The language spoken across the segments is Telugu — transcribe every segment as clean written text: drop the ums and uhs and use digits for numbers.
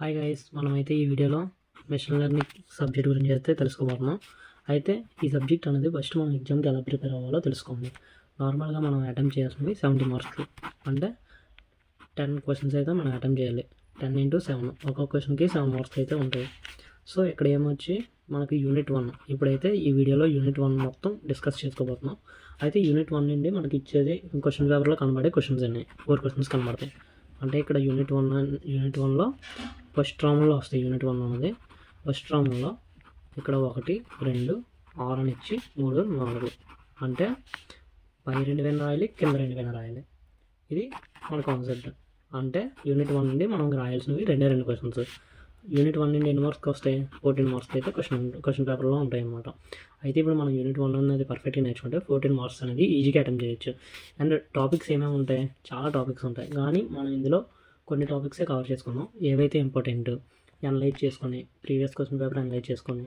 హాయ్ గైస్, మనమైతే ఈ వీడియోలో మెషిన్ లెర్నింగ్ సబ్జెక్ట్ గురించి అయితే తెలుసుకోబోతున్నాం. అయితే ఈ సబ్జెక్ట్ అనేది ఫస్ట్ మనం ఎగ్జామ్కి ఎలా ప్రిపేర్ అవ్వాలో తెలుసుకోండి. నార్మల్గా మనం అటెంప్ట్ చేయాల్సింది 70 మార్క్స్కి, అంటే 10 క్వశ్చన్స్ అయితే మనం అటెంప్ట్ చేయాలి. 10 into 7, ఒక్కొక్క క్వశ్చన్కి 7 మార్క్స్ అయితే ఉంటాయి. సో ఇక్కడ ఏమొచ్చి మనకి యూనిట్ 1, ఇప్పుడైతే ఈ వీడియోలో యూనిట్ 1 మొత్తం డిస్కస్ చేసుకోబోతున్నాం. అయితే యూనిట్ 1 నుండి మనకి ఇచ్చేది క్వశ్చన్ పేపర్లో కనబడే క్వశ్చన్స్ అన్నీ 4 క్వశ్చన్స్ కనబడతాయి. అంటే ఇక్కడ యూనిట్ 1లో ఫస్ట్ రామ్లో వస్తాయి. యూనిట్ 1 అనేది ఫస్ట్ రామ్లో ఇక్కడ 1, 2, 6 అని ఇచ్చి 3, 4, అంటే పై 2 పైన రాయాలి, కింద 2 పైన రాయాలి. ఇది మన కాన్సెప్ట్. అంటే యూనిట్ 1 నుండి మనం రాయాల్సినవి 2 క్వశ్చన్స్. యూనిట్ 1 నుండి ఎన్ని మార్క్స్కి వస్తాయి? 14 మార్క్స్కి అయితే క్వశ్చన్ పేపర్లో ఉంటాయి అన్నమాట. అయితే ఇప్పుడు మనం యూనిట్ 1 అనేది పర్ఫెక్ట్గా నేర్చుకుంటే 14 మార్క్స్ అనేది ఈజీగా అటెంప్ట్ చేయొచ్చు. అండ్ టాపిక్స్ ఏమేమి ఉంటాయి? చాలా టాపిక్స్ ఉంటాయి, కానీ మనం ఇందులో కొన్ని టాపిక్సే కవర్ చేసుకున్నాం. ఏవైతే ఇంపార్టెంట్ అనలైజ్ చేసుకొని, ప్రీవియస్ క్వశ్చన్ పేపర్ అనలైజ్ చేసుకొని,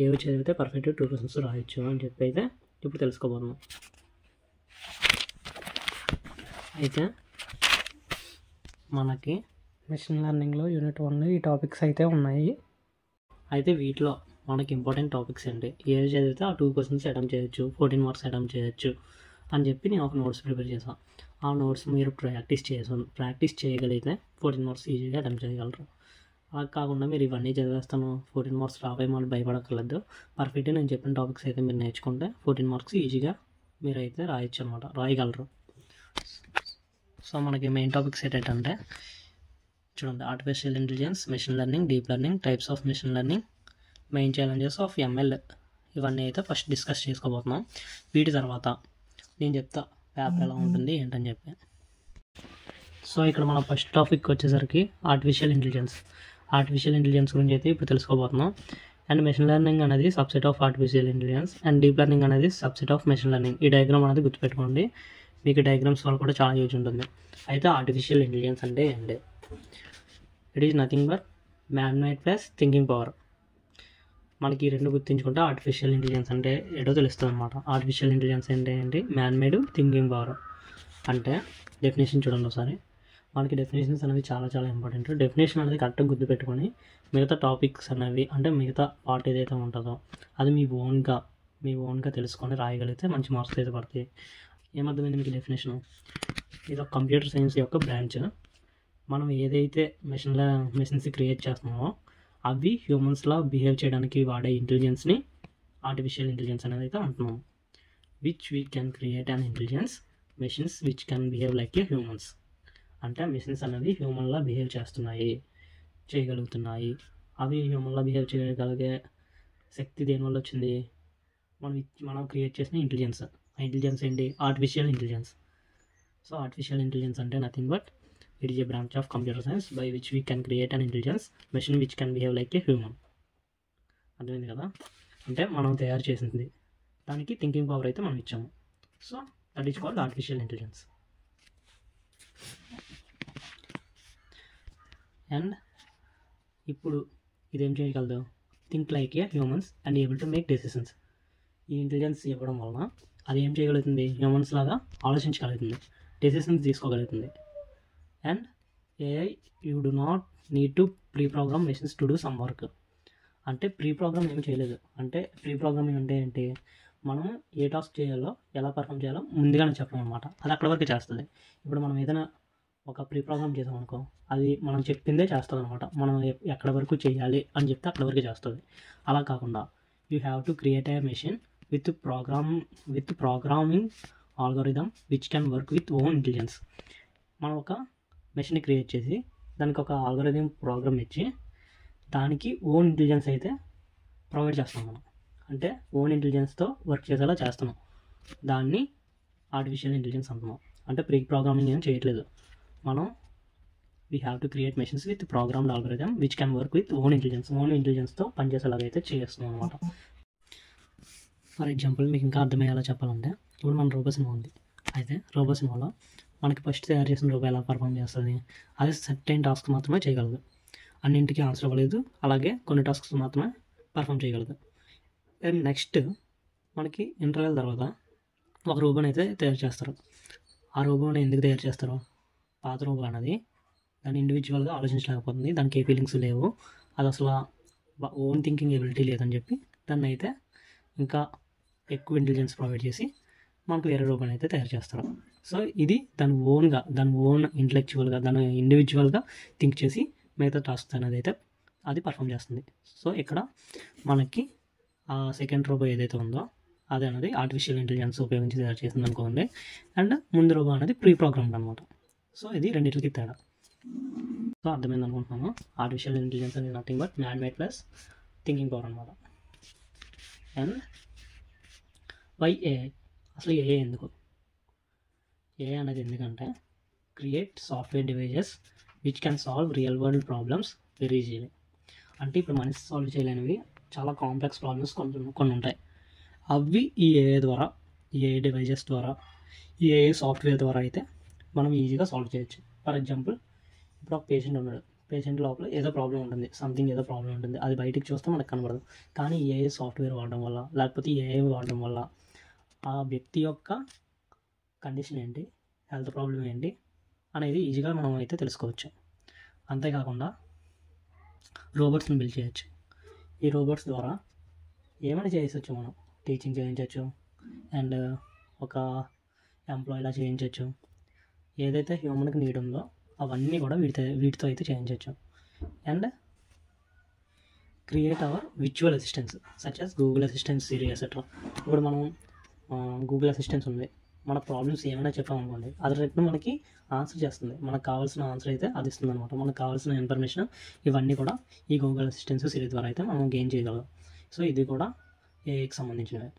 ఏవి చదివితే పర్ఫెక్ట్ 2 క్వశ్చన్స్ రాయొచ్చు అని చెప్పి అయితే ఇప్పుడు తెలుసుకోబోతున్నాం. అయితే మనకి మెషిన్ లెర్నింగ్లో యూనిట్ 1లో ఈ టాపిక్స్ అయితే ఉన్నాయి. అయితే వీటిలో మనకి ఇంపార్టెంట్ టాపిక్స్ ఏంటి, ఏవి చదివితే ఆ 2 క్వశ్చన్స్ అటెంప్ట్ చేయొచ్చు, 14 మార్క్స్ అటెంప్ట్ చేయొచ్చు అని చెప్పి నేను ఒక నోట్స్ ప్రిపేర్ చేశాను. ఆ నోట్స్ మీరు ప్రాక్టీస్ చేయగలిగితే 14 మార్క్స్ ఈజీగా అటెంప్ట్ చేయగలరు. అలా కాకుండా మీరు ఇవన్నీ చదివేస్తాను 14 మార్క్స్ రావేమని భయపడక్కర్లేదు. పర్ఫెక్ట్గా నేను చెప్పిన టాపిక్స్ అయితే మీరు నేర్చుకుంటే 14 మార్క్స్ ఈజీగా మీరైతే రాయొచ్చు అనమాట, రాయగలరు. సో మనకి మెయిన్ టాపిక్స్ ఏంటంటే చూడండి, artificial intelligence, machine learning, deep learning, types of machine learning, main challenges of ML, ఇవన్నీ అయితే ఫస్ట్ డిస్కస్ చేసుకోబోతున్నాం. వీటి తర్వాత నేను చెప్తా పేపర్ ఎలా ఉంటుంది ఏంటని చెప్పి. సో ఇక్కడ మన ఫస్ట్ టాపిక్ వచ్చేసరికి ఆర్టిఫిషియల్ ఇంటెలిజెన్స్ గురించి అయితే ఇప్పుడు తెలుసుకోబోతున్నాం. అండ్ మెషిన్ లెర్నింగ్ అనేది subset of artificial intelligence, and deep learning అనేది సబ్సెట్ ఆఫ్ మెషిన్ లెర్నింగ్. ఈ డయాగ్రామ్ అనేది గుర్తుపెట్టుకోండి, మీకు డయాగ్రామ్స్ వల్ల కూడా చాలా యూజ్ ఉంటుంది. అయితే ఆర్టిఫిషియల్ ఇంటెలిజెన్స్ అంటే ఏంటి? It is nothing but man made plus thinking power. మనకి ఈ రెండు గుర్తించుకుంటే ఆర్టిఫిషియల్ ఇంటెలిజెన్స్ అంటే ఏటో తెలుస్తుంది అనమాట. ఆర్టిఫిషియల్ ఇంటెలిజెన్స్ అంటే ఏంటి? Man made thinking power. అంటే డెఫినేషన్ చూడండి ఒకసారి. మనకి డెఫినేషన్స్ అనేవి చాలా చాలా ఇంపార్టెంట్. డెఫినేషన్ అనేది కరెక్ట్గా గుర్తుపెట్టుకొని మిగతా టాపిక్స్ అనేవి, అంటే మిగతా పార్ట్ ఏదైతే ఉంటుందో అది మీ ఓన్గా తెలుసుకొని రాయగలిగితే మంచి మార్క్స్ అయితే పడతాయి. ఏమర్థమైంది మీకు డెఫినేషన్? ఇది ఒక కంప్యూటర్ సైన్స్ యొక్క బ్రాంచ్. మనం ఏదైతే మెషిన్స్ క్రియేట్ చేస్తున్నామో అవి హ్యూమన్స్లా బిహేవ్ చేయడానికి వాడే ఇంటెలిజెన్స్ని ఆర్టిఫిషియల్ ఇంటెలిజెన్స్ అనేది అయితే అంటున్నాము. Which we can create an intelligence machines which can behave like a humans. అంటే మెషిన్స్ అనేవి హ్యూమన్లా బిహేవ్ చేయగలుగుతున్నాయి. అవి హ్యూమన్లా బిహేవ్ చేయగలిగే శక్తి దేనివల్ల వచ్చింది? మనం క్రియేట్ చేసిన ఇంటెలిజెన్స్. ఆ ఇంటెలిజెన్స్ ఏంటి? Artificial intelligence. So artificial intelligence అంటే nothing but it is a branch of computer science by which we can create an intelligence machine which can behave like a human. అర్థమైంది కదా? అంటే మనం తయారు చేసింది, దానికి థింకింగ్ పవర్ అయితే మనం ఇచ్చాము. So that is called artificial intelligence. And ఇప్పుడు ఇదేం చేయగలదు? Think like a humans and able to make decisions. ఈ ఇంటెలిజెన్స్ ఇవ్వడం వలన అది ఏం చేయగలుగుతుంది? హ్యూమన్స్ లాగా ఆలోచించగలుగుతుంది, డెసిషన్స్ తీసుకోగలుగుతుంది. And AI, you do not need to pre program machines to do some work. అంటే ప్రీ ప్రోగ్రామ్ ఏమి చేయలేదు. అంటే ప్రీ ప్రోగ్రామింగ్ అంటే ఏంటి? మనం ఏ టాస్క్ చేయాలో, ఎలా పర్ఫామ్ చేయాలో ముందుగానే చెప్పడం అనమాట. అది అక్కడ వరకు చేస్తుంది. ఇప్పుడు మనం ఏదైనా ఒక ప్రీ ప్రోగ్రామ్ చేసాం అనుకో, అది మనం చెప్పిందే చేస్తుంది అనమాట. మనం ఎక్కడ వరకు చేయాలి అని చెప్తే అక్కడ వరకు చేస్తుంది. అలా కాకుండా you have to create a machine with programming algorithm which can work with own intelligence. మనం ఒక మెషిన్ని క్రియేట్ చేసి దానికి ఒక ఆల్గోరిథం ప్రోగ్రామ్ ఇచ్చి దానికి ఓన్ ఇంటెలిజెన్స్ అయితే ప్రొవైడ్ చేస్తాం మనం. అంటే ఓన్ ఇంటెలిజెన్స్తో వర్క్ చేసేలా చేస్తున్నాం. దాన్ని ఆర్టిఫిషియల్ ఇంటెలిజెన్స్ అంటున్నాం. అంటే ప్రీ ప్రోగ్రామింగ్ ఏం చేయట్లేదు మనం. We have to create machines with programmed algorithm which can work with own ఇంటెలిజెన్స్తో పనిచేసేలాగైతే చేస్తున్నాం అనమాట. ఫర్ ఎగ్జాంపుల్ మీకు ఇంకా అర్థమయ్యేలా చెప్పాలంటే, ఇప్పుడు మన రోబో సినిమా ఉంది. అయితే రోబో సినిమాలో మనకి ఫస్ట్ తయారు చేసిన రోబో ఎలా పర్ఫామ్ చేస్తుంది? అది సర్టెన్ టాస్క్ మాత్రమే చేయగలదు, అన్నింటికి ఆన్సర్ అవ్వలేదు. అలాగే కొన్ని టాస్క్స్ మాత్రమే పర్ఫామ్ చేయగలదు. అండ్ నెక్స్ట్ మనకి ఇంటర్వెల్ తర్వాత ఒక రోబోని అయితే తయారు చేస్తారు. ఆ రోబోని ఎందుకు తయారు చేస్తారు? పాత రోబో అనేది దాన్ని ఇండివిజువల్గా ఆలోచించలేకపోతుంది, దానికి ఏ ఫీలింగ్స్ లేవు, అది అసలు ఓన్ థింకింగ్ ఎబిలిటీ లేదని చెప్పి దాన్ని అయితే ఇంకా ఎక్కువ ఇంటెలిజెన్స్ ప్రొవైడ్ చేసి మనకు వేరే రోబోని అయితే తయారు చేస్తారు. సో ఇది దాని ఓన్ ఇంటలెక్చువల్గా దాని ఇండివిజువల్గా థింక్ చేసి మిగతా టాస్క్ అనేది అయితే అది పర్ఫామ్ చేస్తుంది. సో ఇక్కడ మనకి ఆ సెకండ్ రోబో ఏదైతే ఉందో అది అనేది ఆర్టిఫిషియల్ ఇంటెలిజెన్స్ ఉపయోగించి తయారు చేసింది అనుకోండి, అండ్ ముందు రోబో అనేది ప్రీ ప్రోగ్రామ్డ్ అనమాట. సో ఇది రెండింటికి తేడా. సో అర్థమైంది అనుకుంటున్నాను. ఆర్టిఫిషియల్ ఇంటెలిజెన్స్ అనేది nothing but man made plus thinking power అనమాట. అండ్ వై ఏఐ, అసలు ఏఐ ఎందుకు? ఏఐ అనేది ఎందుకంటే create software devices which can solve real world problems very easily. అంటే ఇప్పుడు మనిషి సాల్వ్ చేయలేనివి చాలా కాంప్లెక్స్ ప్రాబ్లమ్స్ కొన్ని ఉంటాయి. అవి ఈ ఏఐ ద్వారా, ఈ ఏఐ డివైజెస్ ద్వారా, ఈ ఏఐ సాఫ్ట్వేర్ ద్వారా అయితే మనం ఈజీగా సాల్వ్ చేయొచ్చు. ఫర్ ఎగ్జాంపుల్, ఇప్పుడు ఒక పేషెంట్ ఉన్నాడు, పేషెంట్ లోపల ఏదో ప్రాబ్లం ఉంటుంది, ఏదో ప్రాబ్లం ఉంటుంది, అది బయటికి చూస్తే మనకు కనబడదు. కానీ ఏఐ సాఫ్ట్వేర్ వాడడం వల్ల, లేకపోతే ఏఐ వాడడం వల్ల ఆ వ్యక్తి యొక్క కండిషన్ ఏంటి, హెల్త్ ప్రాబ్లం ఏంటి అనేది ఈజీగా మనం అయితే తెలుసుకోవచ్చు. అంతేకాకుండా రోబోట్స్ని బిల్డ్ చేయొచ్చు. ఈ రోబోట్స్ ద్వారా ఏమైనా చేయించవచ్చు, మనం టీచింగ్ చేయించవచ్చు, అండ్ ఒక ఎంప్లాయీలా చేయించవచ్చు. ఏదైతే హ్యూమన్కి నీడ్ ఉందో అవన్నీ కూడా వీటితో అయితే చేయించవచ్చు. And create our virtual assistants such as Google assistant, Siri etcetera. ఇప్పుడు మనం గూగుల్ అసిస్టెంట్స్ ఉంది, మన ప్రాబ్లమ్స్ ఏమైనా చెప్పామనుకోండి, అది రేపు మనకి ఆన్సర్ చేస్తుంది, మనకు కావాల్సిన ఆన్సర్ అయితే అది ఇస్తుంది అనమాట. మనకు కావాల్సిన ఇన్ఫర్మేషన్ ఇవన్నీ కూడా ఈ గూగుల్ అసిస్టెంట్స్, సిరి ద్వారా అయితే మనం గెయిన్ చేయగలం. సో ఇది కూడా ఏఐకి సంబంధించినవి.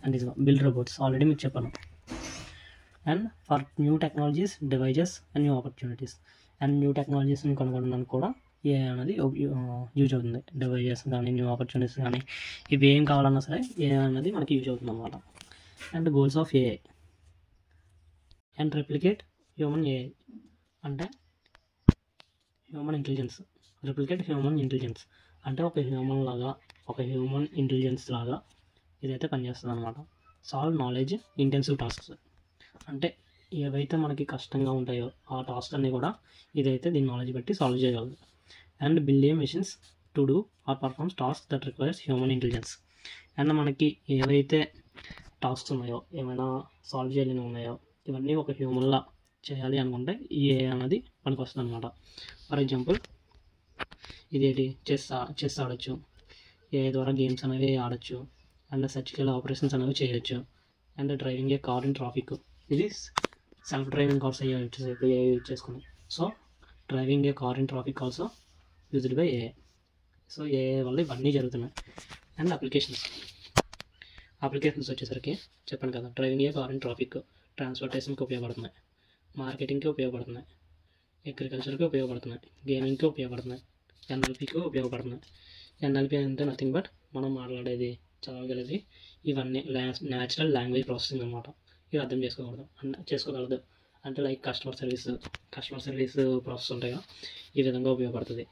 అండ్ ఇది బిల్డ్ రోబోట్స్ ఆల్రెడీ మీకు చెప్పాను. And for new technologies, devices and new opportunities. And new టెక్నాలజీస్ని కనుగొనడానికి కూడా ఏఐ అనేది యూజ్ అవుతుంది. డివైజెస్ కానీ, న్యూ ఆపర్చునిటీస్ కానీ, ఇవి ఏం కావాలన్నా సరే ఏఐ అనేది మనకి యూజ్ అవుతుంది అనమాట. And goals of AI and replicate human AI, అంటే human intelligence, replicate human intelligence అంటే ఒక హ్యూమన్ ఇంటెలిజెన్స్ లాగా ఇదైతే పనిచేస్తుంది అనమాట. సాల్వ్ నాలెడ్జ్ ఇంటెన్సివ్ టాస్క్స్, అంటే ఏవైతే మనకి కష్టంగా ఉంటాయో ఆ టాస్క్ అన్నీ కూడా ఇదైతే దీని నాలెడ్జ్ బట్టి సాల్వ్ చేయగలదు. And build machines to do or performs task that requires human intelligence. And మనకి ఏవైతే టాస్క్స్ ఉన్నాయో, ఏమైనా సాల్వ్ చేయలేని ఉన్నాయో, ఇవన్నీ ఒక హ్యూమన్లా చేయాలి అనుకుంటే ఈ ఏఐ అనేది పనికి వస్తుంది అనమాట. ఫర్ ఎగ్జాంపుల్, ఇదేంటి చెస్ ఆడచ్చు, ఏఐ ద్వారా గేమ్స్ అనేవి ఆడచ్చు, అండ్ సర్జికల్ ఆపరేషన్స్ అనేవి చేయొచ్చు. And driving a car in traffic, ఇది సెల్ఫ్ డ్రైవింగ్ కార్స్ అయ్యి ఇప్పుడు ఏఐ యూజ్ చేసుకుని. So driving a car in traffic also used by AI. So AI వల్ల ఇవన్నీ జరుగుతున్నాయి. అండ్ అప్లికేషన్స్ వచ్చేసరికి చెప్పాను కదా, driving a car in traffic, ట్రాన్స్పోర్టేషన్కి ఉపయోగపడుతున్నాయి, మార్కెటింగ్కి ఉపయోగపడుతున్నాయి, అగ్రికల్చర్కి ఉపయోగపడుతున్నాయి, గేమింగ్కి ఉపయోగపడుతున్నాయి, ఎన్ఎల్పికి ఉపయోగపడుతున్నాయి. ఎన్ఎల్పి అంటే నథింగ్ బట్ మనం మాట్లాడేది, చదవగలది, ఇవన్నీ న్యాచురల్ లాంగ్వేజ్ ప్రాసెసింగ్ అనమాట. ఇది అర్థం చేసుకోగలదు అంటే లైక్ కస్టమర్ సర్వీస్ ప్రాసెస్ ఉంటాయో ఈ విధంగా ఉపయోగపడుతుంది.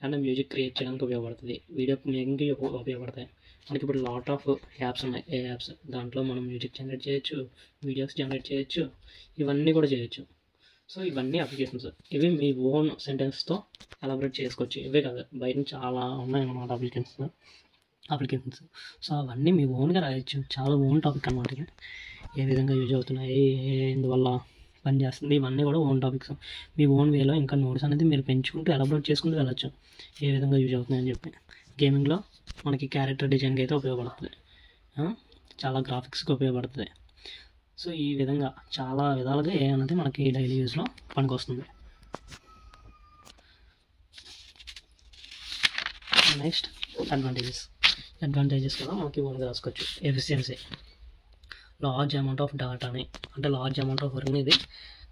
అండ్ మ్యూజిక్ క్రియేట్ చేయడానికి ఉపయోగపడుతుంది, వీడియో మేకింగ్కి ఉపయోగపడతాయి. మనకి ఇప్పుడు లాట్ ఆఫ్ యాప్స్ ఉన్నాయి, ఏ యాప్స్, దాంట్లో మనం మ్యూజిక్ జనరేట్ చేయొచ్చు, వీడియోస్ జనరేట్ చేయొచ్చు, ఇవన్నీ కూడా చేయొచ్చు. సో ఇవన్నీ అప్లికేషన్స్, ఇవి మీ ఓన్ సెంటెన్స్తో ఎలాబరేట్ చేసుకోవచ్చు. ఇవే కాదు, బయట చాలా ఉన్నాయన్నమాట అప్లికేషన్స్. సో అవన్నీ మీ ఓన్గా రాయొచ్చు, చాలా ఓన్ టాపిక్ అనమాట. ఇది ఏ విధంగా యూజ్ అవుతున్నాయి, ఎందువల్ల పనిచేస్తుంది, ఇవన్నీ కూడా ఓన్ టాపిక్స్. మీ ఓన్ వేలో ఇంకా నోట్స్ అనేది మీరు పెంచుకుంటూ ఎలాబరేట్ చేసుకుంటూ వెళ్ళచ్చు, ఏ విధంగా యూజ్ అవుతున్నాయని చెప్పి. గేమింగ్లో మనకి క్యారెక్టర్ డిజైన్కి అయితే ఉపయోగపడుతుంది, చాలా గ్రాఫిక్స్కి ఉపయోగపడుతుంది. సో ఈ విధంగా చాలా విధాలుగా ఏ అనేది మనకి డైలీ యూజ్లో పనికి వస్తుంది. నెక్స్ట్ అడ్వాంటేజెస్ కూడా మనకి ఓన్గా రాసుకోవచ్చు. ఎఫిషియన్సీ, లార్జ్ అమౌంట్ ఆఫ్ డాటాని, అంటే లార్జ్ అమౌంట్ ఆఫ్ వర్క్ని ఇది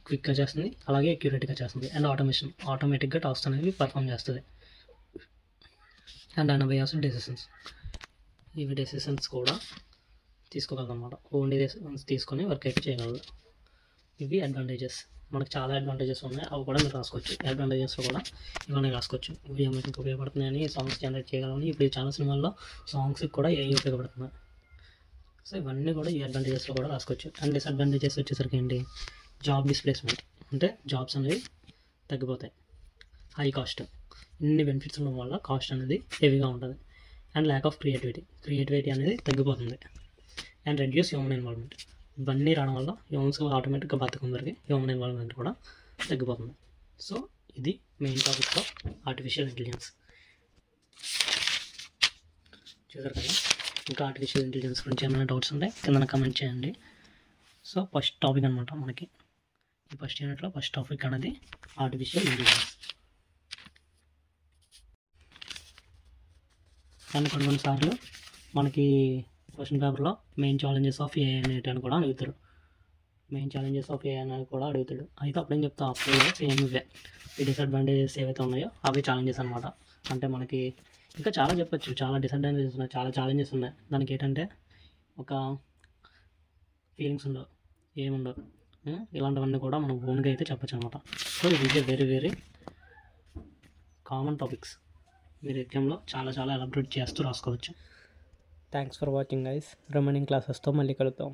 క్విక్గా చేస్తుంది, అలాగే అక్యురేట్గా చేస్తుంది. అండ్ ఆటోమేటిక్గా టాస్క్ అనేవి పర్ఫామ్ చేస్తుంది. అండ్ అన్అవేర్స్ డెసిషన్స్, ఇవి డెసిషన్స్ కూడా తీసుకోగలదు అనమాట, ఓన్ డెసిషన్స్ తీసుకొని వర్క్ అయితే చేయగలదు. ఇవి అడ్వాంటేజెస్, మనకు చాలా అడ్వాంటేజెస్ ఉన్నాయి, అవి కూడా మీరు రాసుకోవచ్చు. అడ్వాంటేజెస్లో కూడా ఇవన్నీ రాసుకోవచ్చు. ఇవి మనకి ఉపయోగపడుతున్నాయని, సాంగ్స్ జనరేట్ చేయగలని, ఇప్పుడు చాలా సినిమాల్లో సాంగ్స్కి కూడా ఏవి ఉపయోగపడుతున్నాయి. సో ఇవన్నీ కూడా ఈ అడ్వాంటేజెస్లో కూడా రాసుకోవచ్చు. అండ్ డిసడ్వాంటేజెస్ వచ్చేసరికి ఏంటి, జాబ్ డిస్ప్లేస్మెంట్, అంటే జాబ్స్ అనేవి తగ్గిపోతాయి. హై కాస్ట్, ఇన్ని బెనిఫిట్స్ ఉండడం వల్ల కాస్ట్ అనేది హెవీగా ఉంటుంది. అండ్ ల్యాక్ ఆఫ్ క్రియేటివిటీ అనేది తగ్గిపోతుంది. అండ్ రెడ్యూస్ హ్యూమన్ ఇన్వాల్వ్మెంట్, ఇవన్నీ రావడం వల్ల హ్యూమన్స్కి ఆటోమేటిక్గా బతకం దొరికి హ్యూమన్ ఇన్వాల్వ్మెంట్ కూడా తగ్గిపోతుంది. సో ఇది main topic of artificial intelligence. చూసారు కదా. ఇంకా ఆర్టిఫిషియల్ ఇంటెలిజెన్స్ గురించి ఏమైనా డౌట్స్ ఉంటే కింద కమెంట్ చేయండి. సో ఫస్ట్ టాపిక్ అనమాట మనకి ఈ ఫస్ట్ యూనిట్లో ఫస్ట్ టాపిక్ అనేది ఆర్టిఫిషియల్ ఇంటెలిజెన్స్. అండ్ కొన్నిసార్లు మనకి క్వశ్చన్ పేపర్లో మెయిన్ ఛాలెంజెస్ ఆఫ్ ఏఐ అనేటివి కూడా అడుగుతారు. అయితే అప్పుడేం చెప్తా, అప్పుడు సేమ్ ఇవే ఈ డిసడ్వాంటేజెస్ ఏవైతే ఉన్నాయో అవి ఛాలెంజెస్ అనమాట. అంటే మనకి ఇంకా చాలా చెప్పచ్చు, చాలా డిసడ్వాంటేజెస్ ఉన్నాయి, చాలా ఛాలెంజెస్ ఉన్నాయి. దానికి ఏంటంటే ఒక ఫీలింగ్స్ ఉండవు, ఏముండవు, ఇలాంటివన్నీ కూడా మనం ఓన్గా అయితే చెప్పచ్చు అనమాట. సో ఇది వెరీ వెరీ కామన్ టాపిక్స్, మీరు ఎగ్జామ్లో చాలా ఎలాబరేట్ చేస్తూ రాసుకోవచ్చు. Thanks for watching guys. Remaining క్లాసెస్తో మళ్ళీ కలుద్దాం.